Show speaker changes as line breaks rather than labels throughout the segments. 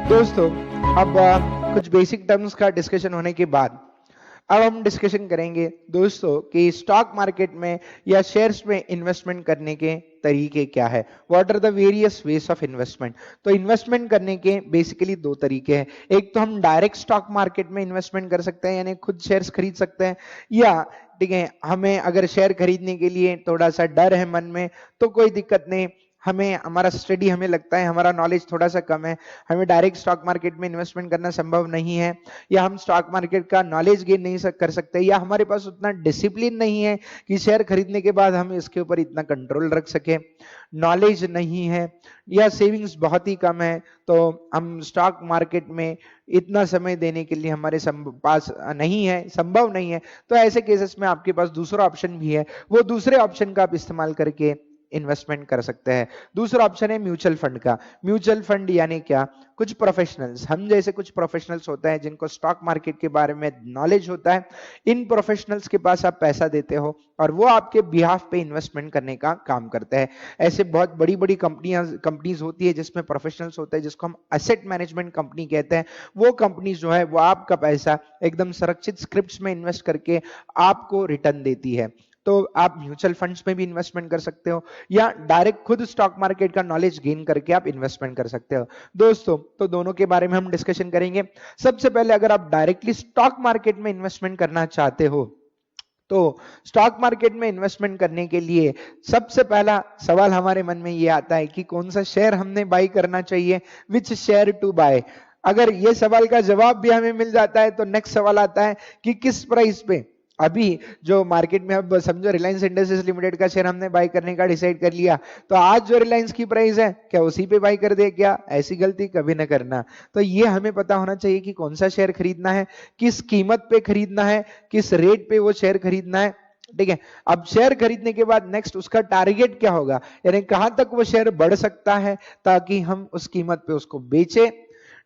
दोस्तों, अब कुछ बेसिक टर्म्स का डिस्कशन होने के बाद अब हम डिस्कशन करेंगे दोस्तों कि स्टॉक मार्केट में या शेयर्स में इन्वेस्टमेंट करने के तरीके क्या है। What are the various ways of investment. तो इन्वेस्टमेंट करने के बेसिकली दो तरीके हैं। एक तो हम डायरेक्ट स्टॉक मार्केट में इन्वेस्टमेंट कर सकते हैं, यानी खुद शेयर्स खरीद सकते हैं, या ठीक है हमें अगर शेयर खरीदने के लिए थोड़ा सा डर है मन में तो कोई दिक्कत नहीं, हमें हमारा स्टडी हमें लगता है हमारा नॉलेज थोड़ा सा कम है, हमें डायरेक्ट स्टॉक मार्केट में इन्वेस्टमेंट करना संभव नहीं है, या हम स्टॉक मार्केट का नॉलेज गेन नहीं कर सकते, या हमारे पास उतना डिसिप्लिन नहीं है कि शेयर खरीदने के बाद हम इसके ऊपर इतना कंट्रोल रख सके, नॉलेज नहीं है, या सेविंग्स बहुत ही कम है, तो हम स्टॉक मार्केट में इतना समय देने के लिए हमारे पास नहीं है, संभव नहीं है। तो ऐसे केसेस में आपके पास दूसरा ऑप्शन भी है, वो दूसरे ऑप्शन का आप इस्तेमाल करके इन्वेस्टमेंट कर सकते हैं। दूसरा ऑप्शन है म्यूचुअल फंड का। म्यूचुअल फंड यानी क्या, कुछ प्रोफेशनल्स, हम जैसे कुछ प्रोफेशनल्स होते हैं जिनको स्टॉक मार्केट के बारे में नॉलेज होता है, इन प्रोफेशनल्स के पास आप पैसा देते हो और वो आपके बिहाफ पे इन्वेस्टमेंट करने का काम करते हैं। ऐसे बहुत बड़ी बड़ी कंपनीज होती है जिसमें प्रोफेशनल्स होते हैं, जिसको हम एसेट मैनेजमेंट कंपनी कहते हैं। वो कंपनी जो है वो आपका पैसा एकदम सुरक्षित स्क्रिप्ट्स में इन्वेस्ट करके आपको रिटर्न देती है। तो आप म्यूचुअल फंड्स में भी इन्वेस्टमेंट कर सकते हो, या डायरेक्ट खुद स्टॉक मार्केट का नॉलेज गेन करके आप इन्वेस्टमेंट कर सकते हो। दोस्तों, तो दोनों के बारे में हम डिस्कशन करेंगे। सबसे पहले अगर आप डायरेक्टली स्टॉक मार्केट में इन्वेस्टमेंट करना चाहते हो तो स्टॉक मार्केट में इन्वेस्टमेंट करने के लिए सबसे पहला सवाल हमारे मन में यह आता है कि कौन सा शेयर हमने बाई करना चाहिए, विच शेयर टू बाय। अगर यह सवाल का जवाब भी हमें मिल जाता है तो नेक्स्ट सवाल आता है कि किस प्राइस पे। अभी जो मार्केट में, अब समझो रिलायंस इंडस्ट्रीज लिमिटेड का शेयर हमने बाई करने का डिसाइड कर लिया, तो आज जो रिलायंस की प्राइस है क्या उसी पे बाई कर दे क्या? ऐसी गलती कभी ना करना। तो ये हमें पता होना चाहिए कि कौन सा शेयर खरीदना है, किस कीमत पे खरीदना है, किस रेट पे वो शेयर खरीदना है। ठीक है, अब शेयर खरीदने के बाद नेक्स्ट उसका टारगेट क्या होगा, यानी कहां तक वो शेयर बढ़ सकता है ताकि हम उस कीमत पे उसको बेचे,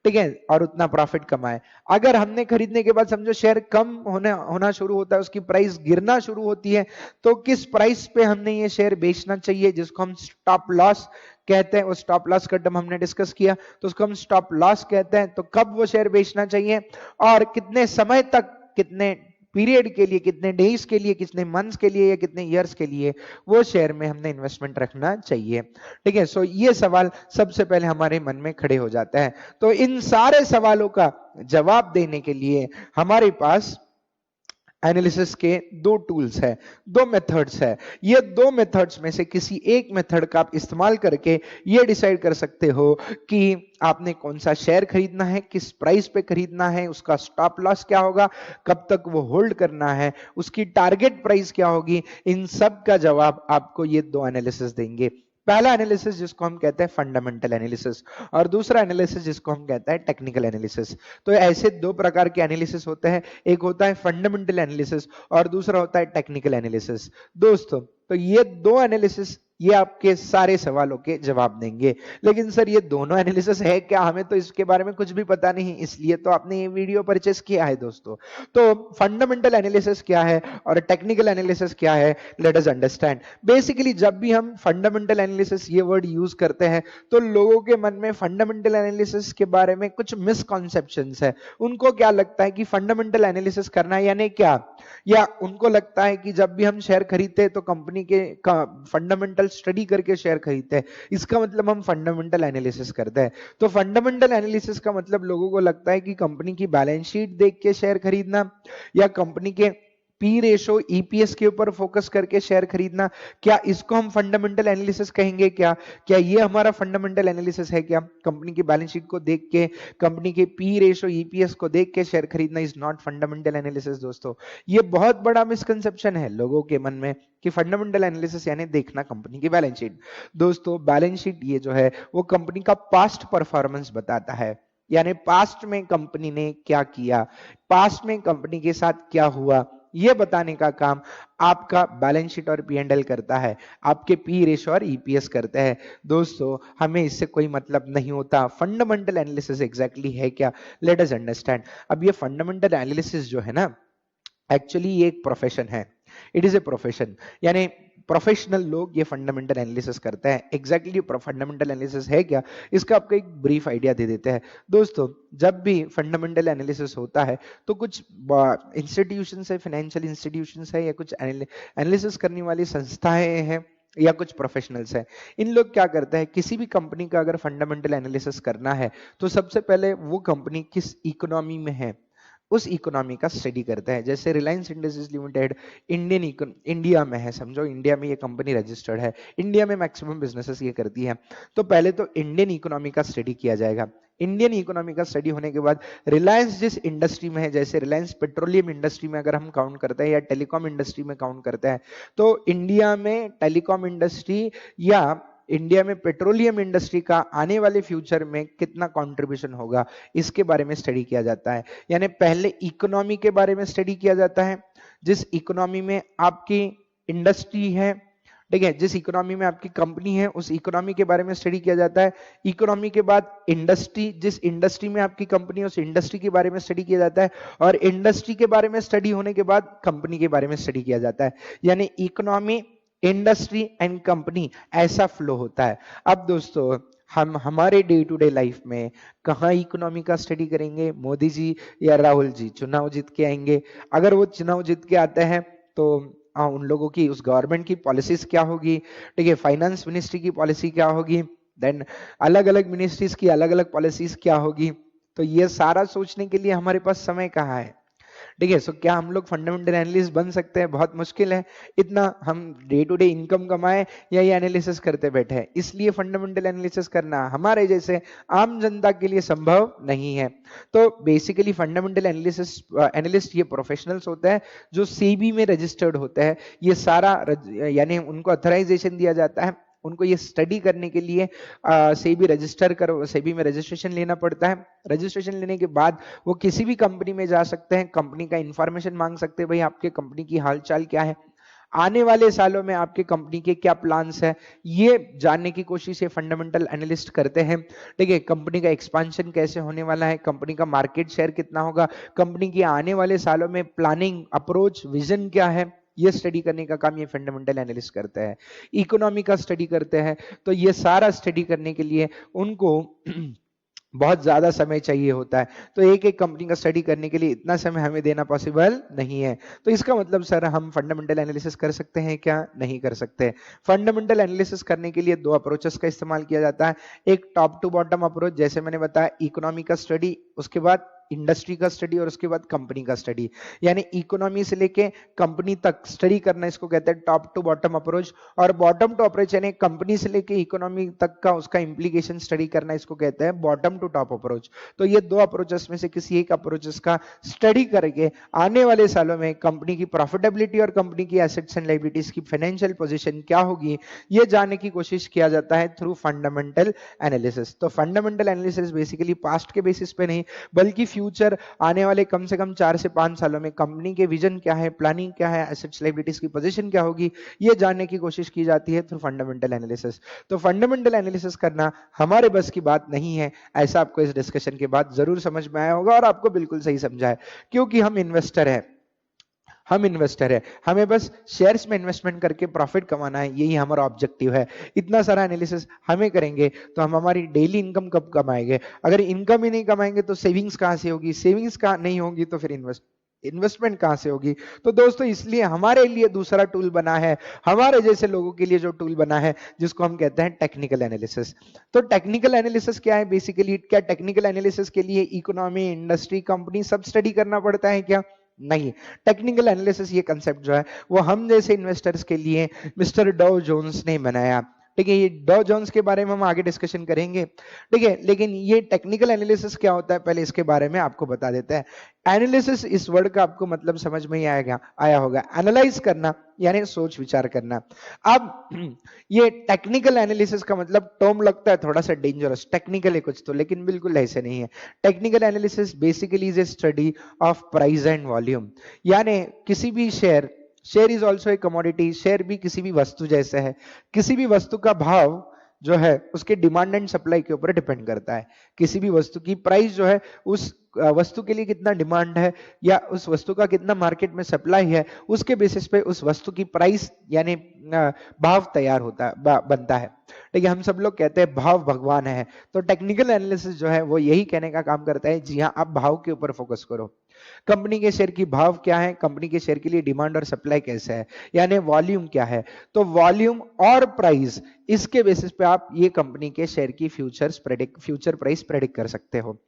ठीक है, और उतना प्रॉफिट कमाए। अगर हमने खरीदने के बाद समझो शेयर कम होना शुरू होता है, उसकी प्राइस गिरना शुरू होती है, तो किस प्राइस पे हमने ये शेयर बेचना चाहिए, जिसको हम स्टॉप लॉस कहते हैं। वो स्टॉप लॉस का टर्म हमने डिस्कस किया, तो उसको हम स्टॉप लॉस कहते हैं। तो कब वो शेयर बेचना चाहिए और कितने समय तक, कितने पीरियड के लिए, कितने डेज के लिए, कितने मंथ्स के लिए, या कितने ईयर्स के लिए वो शेयर में हमने इन्वेस्टमेंट रखना चाहिए। ठीक है, सो ये सवाल सबसे पहले हमारे मन में खड़े हो जाता है। तो इन सारे सवालों का जवाब देने के लिए हमारे पास एनालिसिस के दो टूल्स है, दो मेथड्स है। ये दो मेथड्स में से किसी एक मेथड का आप इस्तेमाल करके ये डिसाइड कर सकते हो कि आपने कौन सा शेयर खरीदना है, किस प्राइस पे खरीदना है, उसका स्टॉप लॉस क्या होगा, कब तक वो होल्ड करना है, उसकी टारगेट प्राइस क्या होगी। इन सब का जवाब आपको ये दो एनालिसिस देंगे। पहला एनालिसिस जिसको हम कहते हैं फंडामेंटल एनालिसिस, और दूसरा एनालिसिस जिसको हम कहते हैं टेक्निकल एनालिसिस। तो ऐसे दो प्रकार के एनालिसिस होते हैं, एक होता है फंडामेंटल एनालिसिस और दूसरा होता है टेक्निकल एनालिसिस। दोस्तों, तो ये दो एनालिसिस ये आपके सारे सवालों के जवाब देंगे। लेकिन सर ये दोनों एनालिसिस है क्या, हमें तो इसके बारे में कुछ भी पता नहीं, इसलिए तो आपने ये वीडियो परचेस किया है। दोस्तों, तो फंडामेंटल एनालिसिस क्या है और टेक्निकल एनालिसिस क्या है, लेट अस अंडरस्टैंड। बेसिकली जब भी हम फंडामेंटल एनालिसिस ये वर्ड यूज करते हैं तो लोगों के मन में फंडामेंटल एनालिसिस के बारे में कुछ मिसकॉन्सेप्शंस है। उनको क्या लगता है कि फंडामेंटल एनालिसिस करना यानी क्या, या उनको लगता है कि जब भी हम शेयर खरीदते हैं तो कंपनी के फंडामेंटल स्टडी करके शेयर खरीदते हैं, इसका मतलब हम फंडामेंटल एनालिसिस करते हैं। तो फंडामेंटल एनालिसिस का मतलब लोगों को लगता है कि कंपनी की बैलेंस शीट देख के शेयर खरीदना, या कंपनी के पी रेशो ईपीएस के ऊपर फोकस करके शेयर खरीदना। क्या इसको हम फंडामेंटल एनालिसिस कहेंगे क्या? क्या ये हमारा फंडामेंटल एनालिसिस है क्या? कंपनी की बैलेंस शीट को देख के, कंपनी के पी रेशो ईपीएस को देख के शेयर खरीदना इज नॉट फंडामेंटल एनालिसिस। दोस्तों, ये बहुत बड़ा मिसकंसेप्शन है लोगों के मन में कि फंडामेंटल एनालिसिस यानी देखना कंपनी की बैलेंस शीट। दोस्तों, बैलेंस शीट ये जो है वो कंपनी का पास्ट परफॉर्मेंस बताता है, यानी पास्ट में कंपनी ने क्या किया, पास्ट में कंपनी के साथ क्या हुआ, यह बताने का काम आपका बैलेंस शीट और पी&एल करता है, आपके पी रेशो और ईपीएस करते हैं। दोस्तों, हमें इससे कोई मतलब नहीं होता फंडामेंटल एनालिसिस एग्जैक्टली है क्या, लेट अस अंडरस्टैंड। अब ये फंडामेंटल एनालिसिस जो है ना, एक्चुअली ये एक प्रोफेशन है। इट इज ए प्रोफेशन, यानी प्रोफेशनल लोग ये फंडामेंटल एनालिसिस करते हैं। एग्जैक्टली फंडामेंटल एनालिसिस है क्या, इसका आपको एक ब्रीफ आइडिया दे देते हैं। दोस्तों, जब भी फंडामेंटल एनालिसिस होता है तो कुछ इंस्टीट्यूशंस है, फाइनेंशियल इंस्टीट्यूशंस है, या कुछ एनालिसिस करने वाली संस्थाएं हैं, या कुछ प्रोफेशनल्स हैं। इन लोग क्या करते हैं, किसी भी कंपनी का अगर फंडामेंटल एनालिसिस करना है तो सबसे पहले वो कंपनी किस इकोनॉमी में है उस इकोनॉमी का स्टडी करता है। जैसे रिलायंस इंडस्ट्रीज लिमिटेड इंडिया में है, समझो इंडिया में ये कंपनी रजिस्टर्ड है, इंडिया में मैक्सिमम बिजनेसेस ये करती है। तो पहले तो इंडियन इकोनॉमी का स्टडी किया जाएगा। इंडियन इकोनॉमी का स्टडी होने के बाद रिलायंस जिस इंडस्ट्री में है, जैसे रिलायंस पेट्रोलियम इंडस्ट्री में अगर हम काउंट करते हैं या टेलीकॉम इंडस्ट्री में काउंट करते हैं, तो इंडिया में टेलीकॉम इंडस्ट्री या इंडिया में पेट्रोलियम इंडस्ट्री का आने वाले फ्यूचर में कितना कंट्रीब्यूशन होगा, इसके बारे में स्टडी किया जाता है। यानी पहले इकोनॉमी के बारे में स्टडी किया जाता है, जिस इकोनॉमी में आपकी इंडस्ट्री है, ठीक है, जिस इकोनॉमी में आपकी कंपनी है उस इकोनॉमी के बारे में स्टडी किया जाता है। इकोनॉमी के बाद इंडस्ट्री, जिस इंडस्ट्री में आपकी कंपनी है उस इंडस्ट्री के बारे में स्टडी किया जाता है, और इंडस्ट्री के बारे में स्टडी होने के बाद कंपनी के बारे में स्टडी किया जाता है। यानी इकोनॉमी, इंडस्ट्री एंड कंपनी, ऐसा फ्लो होता है। अब दोस्तों, हम हमारे डे टू डे लाइफ में कहाँ इकोनॉमी का स्टडी करेंगे? मोदी जी या राहुल जी चुनाव जीत के आएंगे, अगर वो चुनाव जीत के आते हैं तो उन लोगों की, उस गवर्नमेंट की पॉलिसीज क्या होगी, ठीक है, फाइनेंस मिनिस्ट्री की पॉलिसी क्या होगी, देन अलग अलग मिनिस्ट्रीज की अलग अलग पॉलिसीज क्या होगी। तो ये सारा सोचने के लिए हमारे पास समय कहाँ है? ठीक है, सो क्या हम लोग फंडामेंटल एनालिस्ट बन सकते हैं? बहुत मुश्किल है। इतना हम डे टू डे इनकम कमाए या ये एनालिसिस करते बैठे हैं, इसलिए फंडामेंटल एनालिसिस करना हमारे जैसे आम जनता के लिए संभव नहीं है। तो बेसिकली फंडामेंटल एनालिस्ट ये प्रोफेशनल्स होते हैं जो सेबी में रजिस्टर्ड होते हैं। ये सारा यानी उनको अथराइजेशन दिया जाता है, उनको ये स्टडी करने के लिए सेबी में रजिस्ट्रेशन लेना पड़ता है। रजिस्ट्रेशन लेने के बाद वो किसी भी कंपनी में जा सकते हैं, कंपनी का इंफॉर्मेशन मांग सकते हैं, भाई आपके कंपनी की हालचाल क्या है, आने वाले सालों में आपके कंपनी के क्या प्लान्स है, ये जानने की कोशिश ये फंडामेंटल एनालिस्ट करते हैं। ठीक है, कंपनी का एक्सपेंशन कैसे होने वाला है, कंपनी का मार्केट शेयर कितना होगा, कंपनी की आने वाले सालों में प्लानिंग, अप्रोच, विजन क्या है, ये स्टडी करने का काम ये फंडामेंटल एनालिस्ट करते हैं। इकोनॉमी का स्टडी करते हैं, तो ये सारा स्टडी करने के लिए उनको बहुत ज्यादा समय चाहिए होता है। तो एक एक कंपनी का स्टडी करने के लिए इतना समय हमें देना पॉसिबल नहीं है। तो इसका मतलब सर हम फंडामेंटल एनालिसिस कर सकते हैं क्या? नहीं कर सकते। फंडामेंटल एनालिसिस करने के लिए दो अप्रोचेस का इस्तेमाल किया जाता है, एक टॉप टू बॉटम अप्रोच, जैसे मैंने बताया इकोनॉमी का स्टडी, उसके बाद इंडस्ट्री का स्टडी, और उसके बाद कंपनी का स्टडी। यानी इकोनॉमी से लेके कंपनी तक स्टडी करना, इसको कहते हैं टॉप टू बॉटम अप्रोच। और बॉटम टू अप्रोच यानी कंपनी से लेके इकोनॉमी तक का उसका इंप्लीकेशन स्टडी करना, इसको कहते हैं बॉटम टू टॉप अप्रोच। तो ये दो अप्रोचेस में से किसी एक अप्रोचेस का स्टडी करके आने वाले सालों में कंपनी की प्रॉफिटेबिलिटी और कंपनी की एसेट्स एंड लायबिलिटीज की फाइनेंशियल पोजीशन क्या होगी, ये जानने की कोशिश किया जाता है थ्रू फंडामेंटल एनालिसिस। तो फंडामेंटल एनालिसिस बेसिकली पास्ट के बेसिस पे नहीं, बल्कि फ्यूचर, आने वाले कम से कम 4 से 5 सालों में कंपनी के विजन क्या है, प्लानिंग क्या है, एसेट्स लायबिलिटीज की पोजीशन क्या होगी, ये जानने की कोशिश की जाती है थ्रू फंडामेंटल एनालिसिस। तो फंडामेंटल एनालिसिस करना हमारे बस की बात नहीं है, ऐसा आपको इस डिस्कशन के बाद जरूर समझ में आया होगा, और आपको बिल्कुल सही समझा है, क्योंकि हम इन्वेस्टर हैं। हमें बस शेयर्स में इन्वेस्टमेंट करके प्रॉफिट कमाना है, यही हमारा ऑब्जेक्टिव है। इतना सारा एनालिसिस हमें करेंगे तो हम हमारी डेली इनकम कब कमाएंगे? अगर इनकम ही नहीं कमाएंगे तो सेविंग्स कहां से होगी? सेविंग्स कहां नहीं होगी तो फिर इन्वेस्टमेंट कहां से होगी? तो दोस्तों, इसलिए हमारे लिए दूसरा टूल बना है, हमारे जैसे लोगों के लिए जो टूल बना है, जिसको हम कहते हैं टेक्निकल एनालिसिस। तो टेक्निकल एनालिसिस क्या है बेसिकली? क्या टेक्निकल एनालिसिस के लिए इकोनॉमी, इंडस्ट्री, कंपनी सब स्टडी करना पड़ता है क्या? नहीं। टेक्निकल एनालिसिस ये कंसेप्ट जो है वो हम जैसे इन्वेस्टर्स के लिए मिस्टर डॉ जोन्स ने बनाया। ठीक है, ये डॉ जोन्स के बारे में हम आगे डिस्कशन करेंगे। ठीक है, लेकिन ये टेक्निकल एनालिसिस क्या होता है पहले इसके बारे में आपको बता देते हैं। एनालिसिस इस वर्ड का आपको मतलब समझ में ही आया होगा। एनालाइज करना यानी सोच विचार करना। अब ये टेक्निकल एनालिसिस का मतलब टर्म लगता है थोड़ा सा डेंजरस, टेक्निकल है कुछ तो, लेकिन बिल्कुल ऐसे नहीं है। Technical analysis basically is a study of price and volume. यानी किसी भी share is also a commodity, share भी किसी भी वस्तु जैसे है। किसी भी वस्तु का भाव जो है उसके डिमांड एंड सप्लाई के ऊपर डिपेंड करता है। किसी भी वस्तु की प्राइस जो है उस वस्तु के लिए कितना डिमांड है या उस वस्तु का कितना मार्केट में सप्लाई है, उसके बेसिस पे उस वस्तु की प्राइस यानी भाव तैयार होता है, बनता है। ठीक है, हम सब लोग कहते हैं भाव भगवान है, तो टेक्निकल एनालिसिस जो है वो यही कहने का काम करता है, जी हाँ आप भाव के ऊपर फोकस करो। कंपनी के शेयर की भाव क्या है, कंपनी के शेयर के लिए डिमांड और सप्लाई कैसे है, यानी वॉल्यूम क्या है, तो वॉल्यूम और प्राइस, इसके बेसिस पे आप ये कंपनी के शेयर की फ्यूचर प्राइस प्रेडिक्ट कर सकते हो,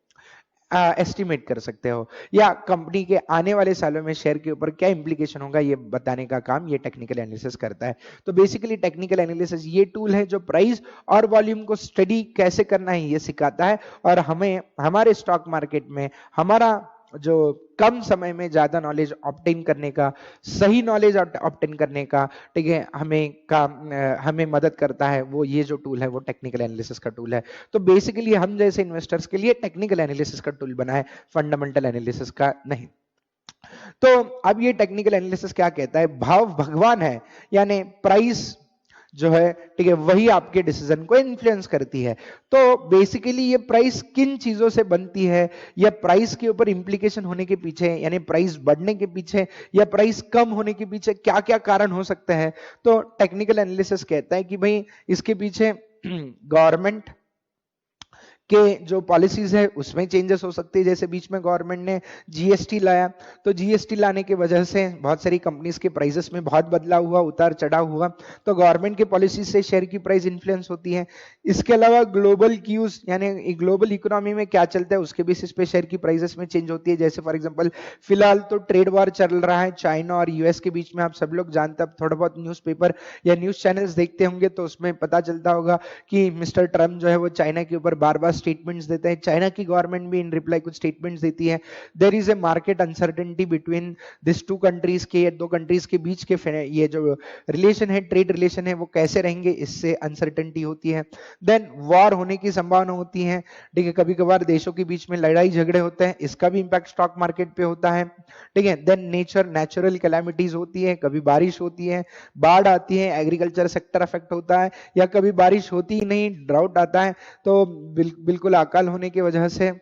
एस्टिमेट कर सकते हो, या कंपनी के आने वाले सालों में शेयर के ऊपर क्या इंप्लीकेशन होगा ये बताने का काम ये टेक्निकल एनालिसिस करता है। तो बेसिकली टेक्निकल एनालिसिस ये टूल है जो प्राइस और वॉल्यूम को स्टडी कैसे करना है ये सिखाता है, और हमें हमारे स्टॉक मार्केट में हमारा जो कम समय में ज्यादा नॉलेज ऑब्टेन करने का, सही नॉलेज ऑब्टेन करने का, ठीक है, हमें मदद करता है। वो ये जो टूल है वो टेक्निकल एनालिसिस का टूल है। तो बेसिकली हम जैसे इन्वेस्टर्स के लिए टेक्निकल एनालिसिस का टूल बना है, फंडामेंटल एनालिसिस का नहीं। तो अब ये टेक्निकल एनालिसिस क्या कहता है, भाव भगवान है, यानी प्राइस जो है, ठीक है, वही आपके डिसीजन को इन्फ्लुएंस करती है। तो बेसिकली ये प्राइस किन चीजों से बनती है, या प्राइस के ऊपर इंप्लीकेशन होने के पीछे, यानी प्राइस बढ़ने के पीछे या प्राइस कम होने के पीछे क्या क्या कारण हो सकते हैं, तो टेक्निकल एनालिसिस कहता है कि भाई इसके पीछे गवर्नमेंट के जो पॉलिसीज है उसमें चेंजेस हो सकते हैं। जैसे बीच में गवर्नमेंट ने जीएसटी लाया, तो जीएसटी लाने की वजह से बहुत सारी कंपनीज के प्राइसेस में बहुत बदलाव हुआ, उतार चढ़ाव हुआ, तो गवर्नमेंट के पॉलिसी से शेयर की प्राइस इन्फ्लुएंस होती है। इसके अलावा ग्लोबल क्यूज, यानी ग्लोबल इकोनॉमी में क्या चलता है उसके बेसिस पे शेयर की प्राइसेस में चेंज होती है। जैसे फॉर एग्जांपल फिलहाल तो ट्रेड वॉर चल रहा है चाइना और यूएस के बीच में, आप सब लोग जानते हैं, थोड़ा बहुत न्यूज़पेपर या न्यूज चैनल्स देखते होंगे तो उसमें पता चलता होगा कि मिस्टर ट्रम्प जो है वो चाइना के ऊपर बार बार स्टेटमेंट्स देते हैं, चाइना की गवर्नमेंट भी इन रिप्लाई कुछ स्टेटमेंट्स देती है। There is a market uncertainty between this two countries के, दो कंट्रीज के बीच के ये जो रिलेशन है, ट्रेड रिलेशन है, वो कैसे रहेंगे, इससे अनसर्टेनिटी होती है। देन वॉर होने की संभावना होती है, ठीक है, कभी कभार देशों के बीच में लड़ाई झगड़े होते हैं, इसका भी इंपैक्ट स्टॉक मार्केट पे होता है, ठीक है। देन नेचुरल कैलामिटीज होती है, कभी बारिश होती है, बाढ़ आती है, एग्रीकल्चर सेक्टर अफेक्ट होता है, या कभी बारिश होती ही नहीं, ड्राउट आता है, तो बिल्कुल अकाल होने की वजह से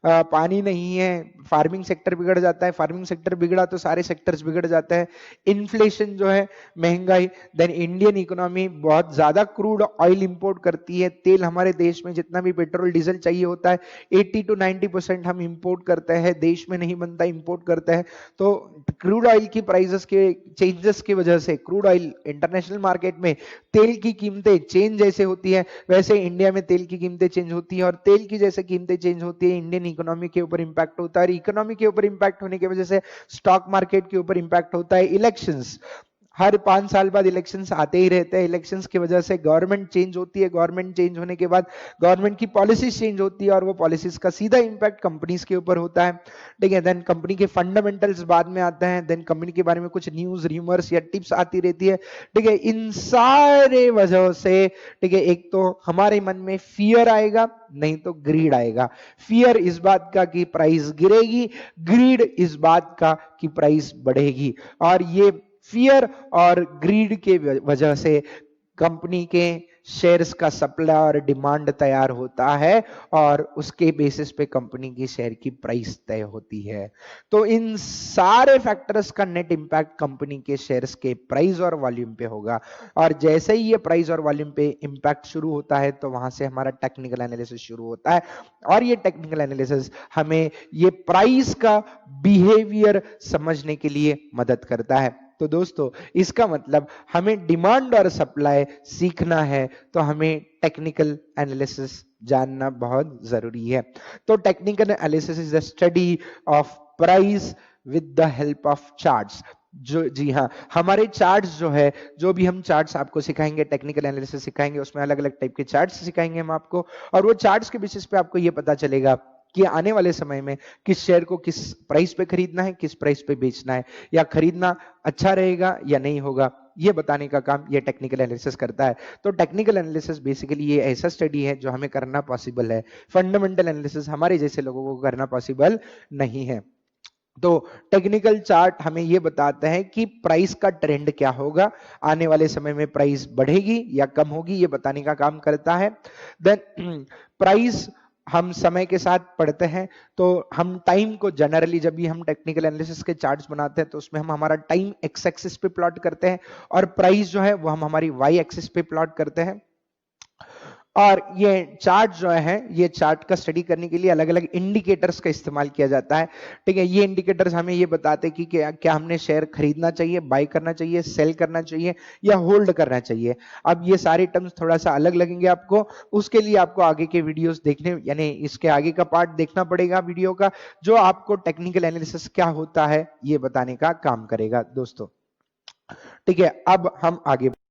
पानी नहीं है, फार्मिंग सेक्टर बिगड़ जाता है, फार्मिंग सेक्टर बिगड़ा तो सारे सेक्टर्स बिगड़ जाते हैं। इन्फ्लेशन जो है, महंगाई, देन इंडियन इकोनॉमी बहुत ज्यादा क्रूड ऑयल इंपोर्ट करती है, तेल हमारे देश में जितना भी पेट्रोल डीजल चाहिए होता है 80 to 90% हम इंपोर्ट करते हैं, देश में नहीं बनता, इंपोर्ट करते हैं। तो क्रूड ऑयल की प्राइसेस के चेंजेस की वजह से, क्रूड ऑयल इंटरनेशनल मार्केट में तेल की कीमतें चेंज जैसे होती है, वैसे इंडिया में तेल की कीमतें चेंज होती है, और तेल की जैसे कीमतें चेंज होती है, इंडियन इकोनॉमी के ऊपर इंपैक्ट होता है, और इकोनॉमी के ऊपर इंपैक्ट होने की वजह से स्टॉक मार्केट के ऊपर इंपैक्ट होता है। इलेक्शंस, हर 5 साल बाद इलेक्शंस आते ही रहते हैं, इलेक्शंस की वजह से गवर्नमेंट चेंज होती है, गवर्नमेंट चेंज होने के बाद गवर्नमेंट की पॉलिसीज चेंज होती है, और वो पॉलिसीज का सीधा इंपैक्ट कंपनीज के ऊपर होता है, ठीक है। देन कंपनी के फंडामेंटल्स बाद में आते हैं, देन कंपनी के बारे में कुछ न्यूज, रूमर्स या टिप्स आती रहती है, ठीक है। इन सारे वजहों से, ठीक है, एक तो हमारे मन में फियर आएगा, नहीं तो ग्रीड आएगा। फियर इस बात का कि प्राइस गिरेगी, ग्रीड इस बात का कि प्राइस बढ़ेगी, और ये फियर और ग्रीड के वजह से कंपनी के शेयर्स का सप्लाई और डिमांड तैयार होता है, और उसके बेसिस पे कंपनी की शेयर की प्राइस तय होती है। तो इन सारे फैक्टर्स का नेट इंपैक्ट कंपनी के शेयर्स के प्राइस और वॉल्यूम पे होगा, और जैसे ही ये प्राइस और वॉल्यूम पे इंपैक्ट शुरू होता है तो वहां से हमारा टेक्निकल एनालिसिस शुरू होता है, और ये टेक्निकल एनालिसिस हमें ये प्राइस का बिहेवियर समझने के लिए मदद करता है। तो दोस्तों, इसका मतलब हमें डिमांड और सप्लाई सीखना है तो हमें टेक्निकल एनालिसिस जानना बहुत जरूरी है। तो technical analysis is the study of price with the help of charts. जो, जी हाँ, हमारे चार्ट्स जो है, जो भी हम चार्ट्स आपको सिखाएंगे, टेक्निकल एनालिसिस सिखाएंगे, उसमें अलग अलग टाइप के चार्ट्स सिखाएंगे हम आपको, और वो चार्ट्स के बेसिस पे आपको ये पता चलेगा कि आने वाले समय में किस शेयर को किस प्राइस पे खरीदना है, किस प्राइस पे बेचना है, या खरीदना अच्छा रहेगा या नहीं होगा, ये बताने का काम ये टेक्निकल एनालिसिस करता है। तो टेक्निकल एनालिसिस बेसिकली ये ऐसा स्टडी है जो हमें करना पॉसिबल है, फंडामेंटल एनालिसिस हमारे जैसे लोगों को करना पॉसिबल नहीं है। तो टेक्निकल चार्ट हमें यह बताते हैं कि प्राइस का ट्रेंड क्या होगा, आने वाले समय में प्राइस बढ़ेगी या कम होगी, ये बताने का काम करता है। देन प्राइस हम समय के साथ पढ़ते हैं, तो हम टाइम को जनरली जब भी हम टेक्निकल एनालिसिस के चार्ट्स बनाते हैं तो उसमें हम हमारा टाइम एक्स एक्सिस पे प्लॉट करते हैं और प्राइस जो है वो हम हमारी वाई एक्सिस पे प्लॉट करते हैं। और ये चार्ट जो है, ये चार्ट का स्टडी करने के लिए अलग अलग इंडिकेटर्स का इस्तेमाल किया जाता है। ठीक है, ये इंडिकेटर्स हमें ये बताते हैं कि क्या हमने शेयर खरीदना चाहिए, बाय करना चाहिए, सेल करना चाहिए या होल्ड करना चाहिए। अब ये सारे टर्म्स थोड़ा सा अलग लगेंगे आपको, उसके लिए आपको आगे के वीडियोस देखने, यानी इसके आगे का पार्ट देखना पड़ेगा वीडियो का, जो आपको टेक्निकल एनालिसिस क्या होता है ये बताने का काम करेगा दोस्तों। ठीक है, अब हम आगे